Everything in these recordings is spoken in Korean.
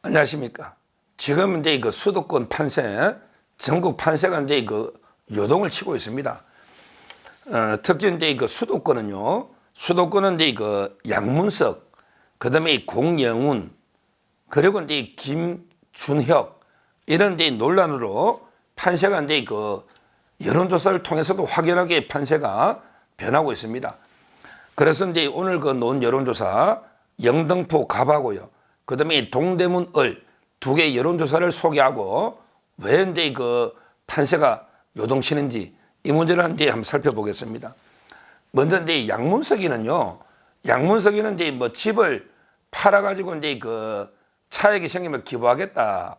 안녕하십니까. 지금 이제 그 수도권 판세, 전국 판세가 이제 그 요동을 치고 있습니다. 특히 이제 그 수도권은 이제 그 양문석, 그 다음에 공영훈, 그리고 이제 김준혁, 이런 이제 논란으로 판세가 이제 그 여론조사를 통해서도 확연하게 판세가 변하고 있습니다. 그래서 이제 오늘 그 논 여론조사 영등포 갑하고요, 그 다음에 동대문 을 두 개 여론조사를 소개하고 왜 이제 그 판세가 요동치는지 이 문제를 이제 한번 살펴보겠습니다. 먼저 이제 양문석이는요, 양문석이는 이제 뭐 집을 팔아가지고 이제 그 차익이 생기면 기부하겠다.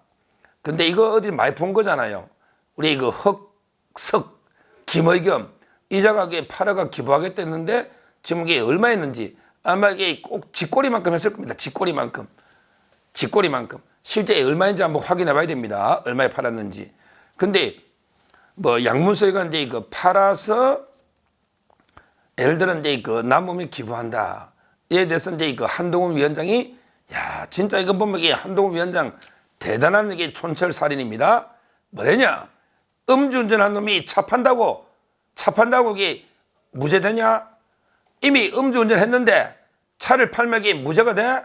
근데 이거 어디 많이 본 거잖아요. 우리 그 흑석, 김의겸 이자가 팔아가 기부하겠다는데 지금 이게 얼마였는지 아마 이게 꼭 쥐꼬리만큼 했을 겁니다. 쥐꼬리만큼. 실제 얼마인지 한번 확인해 봐야 됩니다. 얼마에 팔았는지. 근데 뭐 양문석이가 이제 그 팔아서 예를 들어 이제 그 남으면 기부한다. 이에 대해서 이제 그 한동훈 위원장이 야, 진짜 이거 보면 이게 한동훈 위원장 대단한 이게 촌철살인입니다. 뭐래냐? 음주운전한 놈이 차 판다고 이게 무죄되냐? 이미 음주운전했는데 차를 팔면 이게 무죄가 돼?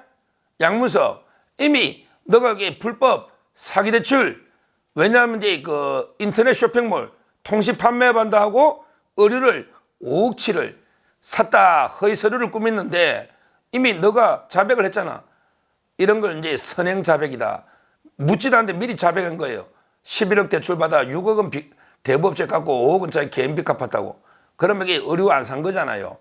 양문석, 이미 너가 이게 불법 사기 대출, 왜냐하면 이제 그 인터넷 쇼핑몰 통시 판매 반다하고 의류를 5억치를 샀다 허위 서류를 꾸몄는데 이미 너가 자백을 했잖아. 이런 걸 이제 선행 자백이다. 묻지도 않는데 미리 자백한 거예요. 11억 대출 받아 6억은 대부업체 갚고 5억은 자기 개인비 갚았다고. 그러면 이게 의류 안 산 거잖아요.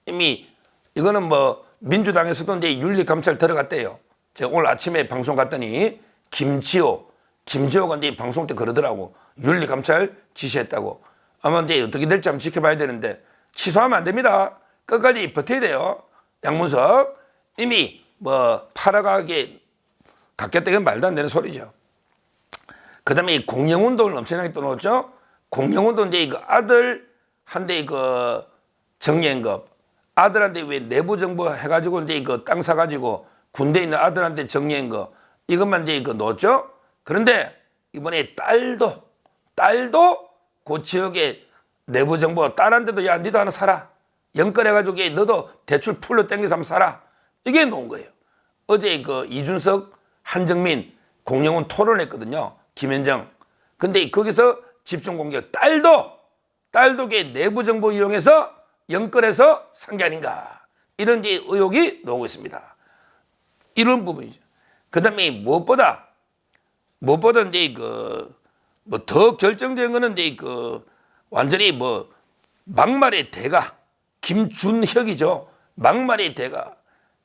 이미 이거는 뭐 민주당에서도 이제 윤리감찰 들어갔대요. 제가 오늘 아침에 방송 갔더니 김지호가 이제 방송 때 그러더라고. 윤리감찰 지시했다고. 아마 이제 어떻게 될지 한번 지켜봐야 되는데 취소하면 안 됩니다. 끝까지 버텨야 돼요. 양문석 이미 뭐 팔아가게 갖겠다, 이건 말도 안 되는 소리죠. 그 다음에 공영운동을 엄청나게 또 넣었죠. 공영운동 이제 그 아들한테 그 정리행급, 아들한테 왜 내부 정보 해가지고 이제 그 땅 사가지고 군대에 있는 아들한테 정리한 거 이것만 이제 그 넣었죠. 그런데 이번에 딸도 그 지역의 내부 정보 딸한테도 야 니도 하나 사라. 연끌해가지고 너도 대출 풀로 땡겨서 한번 사라. 이게 놓은 거예요. 어제 그 이준석, 한정민, 공영훈 토론했거든요. 김현정. 근데 거기서 집중 공격. 딸도 내부 정보 이용해서 연끌해서 산 게 아닌가. 이런 이제 의혹이 나오고 있습니다. 이런 부분이죠. 그 다음에 무엇보다 이제 뭐 더 결정적인 거는 이제 완전히 뭐 막말의 대가 김준혁이죠. 막말의 대가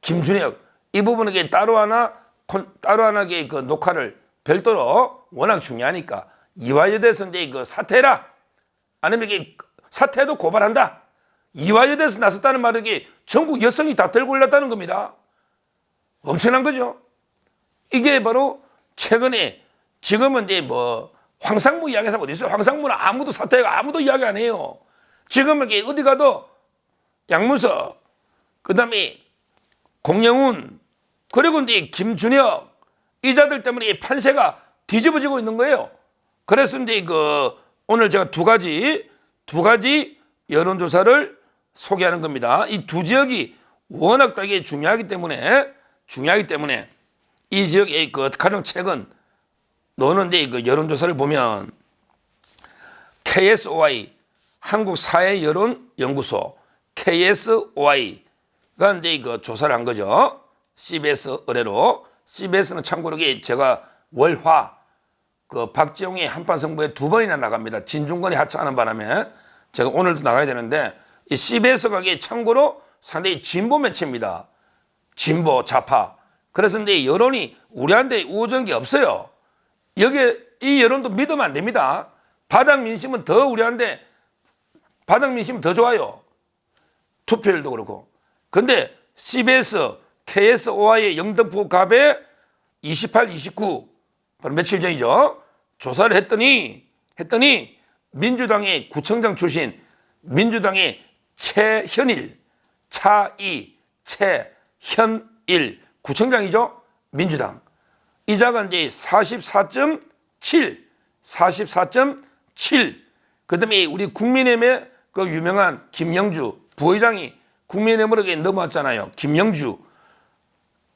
김준혁. 이 부분에 따로 하나 그 녹화를 별도로 워낙 중요하니까 이화여대에서 이제 사퇴해라. 아니면 이게 사퇴해도 고발한다. 이화여대에서 나섰다는 말은 이게 전국 여성이 다 들고 올랐다는 겁니다. 엄청난 거죠. 이게 바로 최근에 지금은 이제 뭐 황상무 이야기해서 어디 있어요? 황상무는 아무도 사퇴하고 아무도 이야기 안 해요. 지금은 이게 어디 가도 양문석, 그 다음에 공영훈, 그리고 이제 김준혁 이자들 때문에 판세가 뒤집어지고 있는 거예요. 그래서 이제 오늘 제가 두 가지 여론조사를 소개하는 겁니다. 이 두 지역이 워낙 되게 중요하기 때문에 이 지역의 가장 최근 노는데 여론조사를 보면 KSOI 한국사회여론연구소 KSOI가 이제 조사를 한 거죠. CBS 의뢰로. CBS는 참고로 제가 월화 박지용이 한판 승부에 2번이나 나갑니다. 진중권이 하차하는 바람에 제가 오늘도 나가야 되는데 이 CBS가 참고로 상당히 진보 매체입니다. 진보 좌파. 그래서 이제 여론이 우리한테 우호적인 게 없어요. 이 여론도 믿으면 안 됩니다. 바닥 민심은 더 좋아요. 투표율도 그렇고. 근데 CBS, KSOI의 영등포 갑에 28, 29 바로 며칠 전이죠. 조사를 했더니 민주당의 구청장 출신 민주당의 최현일 구청장이죠. 민주당. 이자가 이제 44.7, 44.7. 그다음에 우리 국민의힘의 그 유명한 김영주 부회장이 국민의힘으로 넘어왔잖아요. 김영주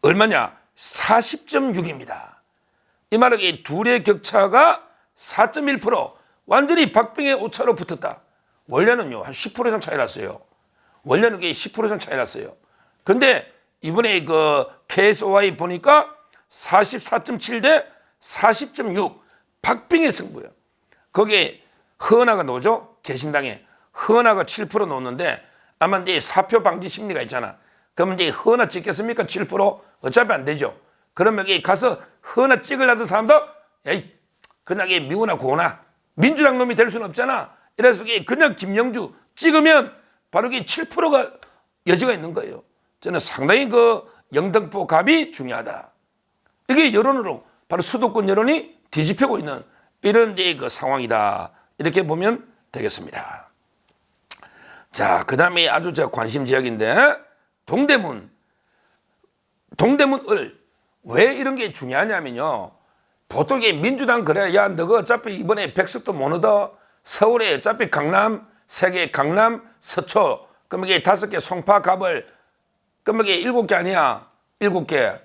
얼마냐? 40.6입니다. 이 말은 둘의 격차가 4.1%, 완전히 박빙의 오차로 붙었다. 원래는요 한 10% 이상 차이 났어요. 원래는 10% 이상 차이 났어요. 근데 이번에 그 KSOI 보니까 44.7 대 40.6 박빙의 승부예요. 거기에 허은하가 놓죠. 개신당에 허은하가 7% 놓는데 아마 이제 사표 방지 심리가 있잖아. 그러면 이제 허은하 찍겠습니까? 7% 어차피 안 되죠. 그러면 여기 가서 허은하 찍으려던 사람도 에이 그냥 미우나 고나 민주당 놈이 될 수는 없잖아. 이래서 그냥 김영주 찍으면 바로 7%가 여지가 있는 거예요. 저는 상당히 그 영등포 갑이 중요하다. 이게 여론으로 바로 수도권 여론이 뒤집히고 있는 이런 이제 그 상황이다. 이렇게 보면 되겠습니다. 자, 그 다음에 아주 제가 관심 지역인데 동대문 을 왜 이런 게 중요하냐면요. 보통 민주당 그래 야 너가 어차피 이번에 백석도 못 얻어. 서울에 어차피 강남 3개, 강남 서초 그럼 이게 5개 송파 갑을 그럼 이게 7개 아니야. 7개.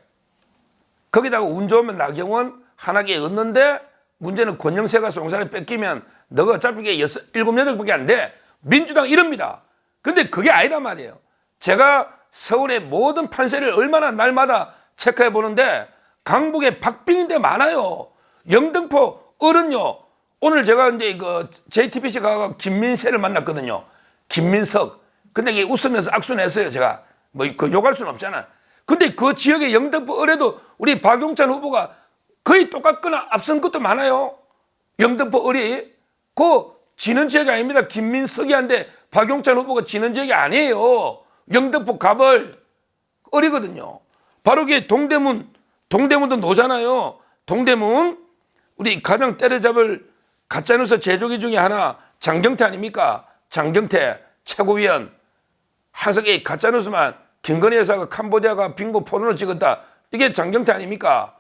거기다가 운 좋으면 나경원 하나개 얻는데 문제는 권영세가 송사를 뺏기면 너가 어차피 이게 7, 8개밖에 안 돼. 민주당 이럽니다. 근데 그게 아니란 말이에요. 제가 서울의 모든 판세를 얼마나 날마다 체크해 보는데 강북에 박빙인데 많아요. 영등포 을은요. 오늘 제가 이제 그 JTBC 가서 김민세를 만났거든요. 김민석. 근데 이게 웃으면서 악수냈어요. 제가 뭐 그 욕할 수는 없잖아. 근데 그 지역의 영등포 을에도 우리 박용찬 후보가 거의 똑같거나 앞선 것도 많아요. 영등포 을이 그 지는 지역이 아닙니다. 김민석이한테 박용찬 후보가 지는 지역이 아니에요. 영등포 갑을 을이거든요. 바로 그게 동대문도 노잖아요. 동대문 우리 가장 때려잡을 가짜뉴스 제조기 중에 하나 장경태 아닙니까? 장경태 최고위원. 하석이 가짜뉴스만 김건희 여사가 캄보디아가 빙고 포르노 찍었다. 이게 장경태 아닙니까?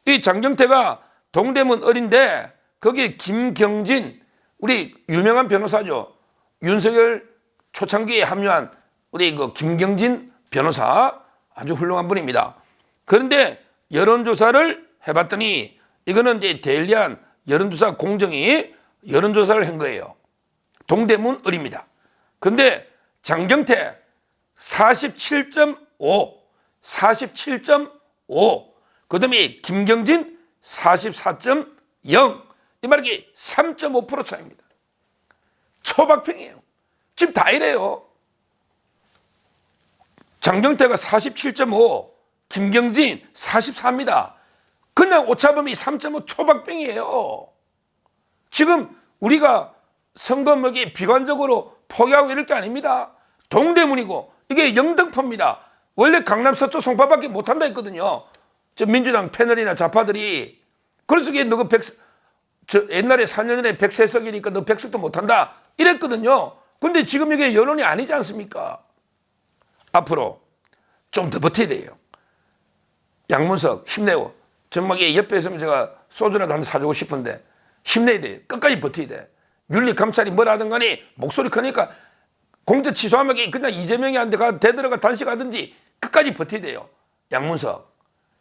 이 장경태가 동대문 을인데 거기에 김경진 우리 유명한 변호사죠. 윤석열 초창기에 합류한 우리 그 김경진 변호사 아주 훌륭한 분입니다. 그런데 여론조사를 해봤더니 이거는 이제 데일리한 여론조사 공정이 여론조사를 한 거예요. 동대문 을입니다. 근데 장경태 47.5, 47.5, 그 다음에 김경진 44.0, 이 말이 3.5% 차이입니다. 초박빙이에요. 지금 다 이래요. 장경태가 47.5, 김경진 44입니다. 그냥 오차범위 3.5 초박빙이에요. 지금 우리가 선거목이 비관적으로 포기하고 이럴 게 아닙니다. 동대문이고 이게 영등포입니다. 원래 강남 서초 송파밖에 못한다 했거든요. 저 민주당 패널이나 좌파들이. 그래서 이게 너가 옛날에 4년 전에 103석이니까 너 100석도 못한다 이랬거든요. 근데 지금 이게 여론이 아니지 않습니까? 앞으로 좀 더 버텨야 돼요. 양문석 힘내고. 정말 옆에 있으면 제가 소주라도 한 잔 사주고 싶은데 힘내야 돼. 끝까지 버텨야 돼. 윤리감찰이 뭐라 하든 간에 목소리 크니까 공적 취소하면 그냥 이재명이 한테 되들어가 단식하든지 끝까지 버텨야 돼요. 양문석.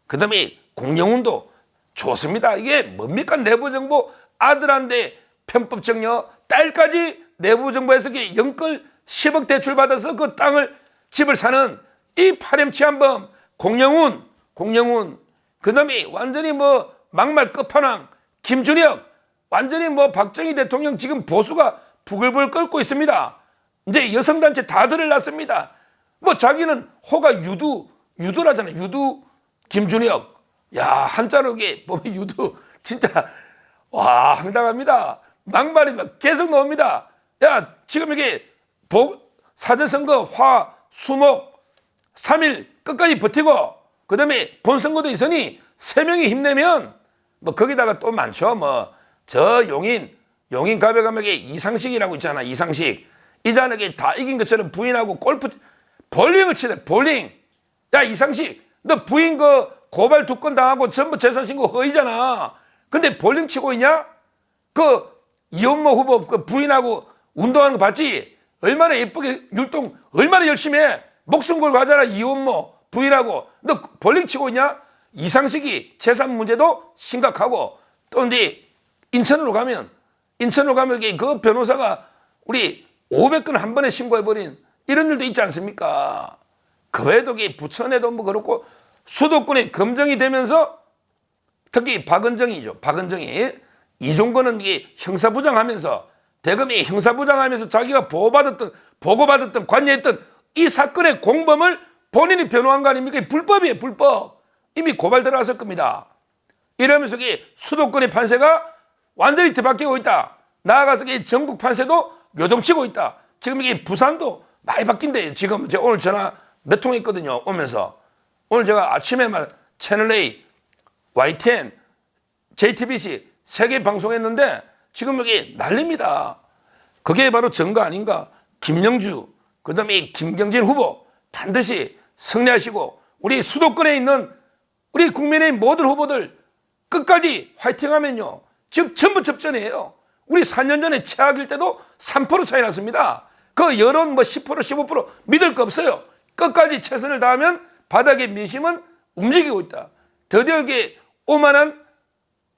그 다음에 공영훈도 좋습니다. 이게 뭡니까? 내부정보 아들한테 편법정려 딸까지 내부정보에서 영끌 10억 대출 받아서 그 땅을 집을 사는 이 파렴치한범 공영훈. 그 다음에 완전히 뭐 막말 끝판왕 김준혁. 완전히 뭐 박정희 대통령 지금 보수가 부글부글 끓고 있습니다. 이제 여성단체 다 들어났습니다. 뭐 자기는 호가 유두라잖아요. 유두 김준혁. 야, 한자로 이게 보면 유두 진짜 와 황당합니다. 막말이 계속 나옵니다. 야, 지금 이게 사전선거 화, 수목 3일 끝까지 버티고 그 다음에 본선거도 있으니 3명이 힘내면 뭐 거기다가 또 많죠. 뭐 저 용인 가be 가면 이상식이라고 있잖아. 이상식. 이자는 다 이긴 것처럼 부인하고 볼링을 치대. 볼링. 야, 이상식. 너 부인 그 고발 2건 당하고 전부 재산 신고 허위잖아. 근데 볼링 치고 있냐? 그 이원모 후보 그 부인하고 운동하는 거 봤지? 얼마나 예쁘게 율동 얼마나 열심히 해. 목숨 걸고 하잖아. 이원모 부인하고. 너 볼링 치고 있냐? 이상식이 재산 문제도 심각하고 또 근데 인천으로 가면 그 변호사가 우리 500건 한 번에 신고해버린 이런 일도 있지 않습니까? 그 외에도 부천에도 뭐 그렇고 수도권에 검정이 되면서 특히 박은정이 이종건은 이게 형사부장하면서 대검이 형사부장하면서 자기가 보고받았던 관여했던 이 사건의 공범을 본인이 변호한 거 아닙니까? 불법이에요, 불법. 이미 고발 들어갔을 겁니다. 이러면서 수도권의 판세가 완전히 뒤바뀌고 있다. 나아가서 전국 판세도 요동치고 있다. 지금 이게 부산도 많이 바뀐대. 지금 제가 오늘 전화 몇 통 했거든요. 오면서 오늘 제가 아침에 채널A, YTN, JTBC 3개 방송했는데 지금 여기 난립니다. 그게 바로 증거 아닌가? 김영주, 그다음에 김경진 후보 반드시 승리하시고 우리 수도권에 있는 우리 국민의힘 모든 후보들 끝까지 화이팅하면요. 지금 전부 접전이에요. 우리 4년 전에 최악일 때도 3% 차이 났습니다. 그 여론 10% 15% 믿을 거 없어요. 끝까지 최선을 다하면 바닥의 민심은 움직이고 있다. 드디어 이게 오만한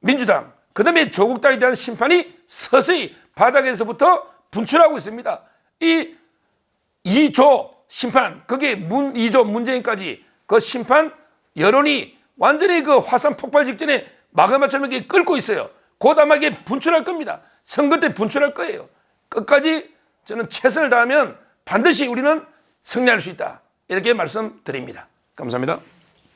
민주당, 그 다음에 조국당에 대한 심판이 서서히 바닥에서부터 분출하고 있습니다. 이 2조 심판, 그게 2조 문재인까지 그 심판 여론이 완전히 그 화산 폭발 직전에 마그마처럼 이렇게 끓고 있어요. 곧 아마 이게 분출할 겁니다. 선거 때 분출할 거예요. 끝까지 저는 최선을 다하면 반드시 우리는 승리할 수 있다. 이렇게 말씀드립니다. 감사합니다.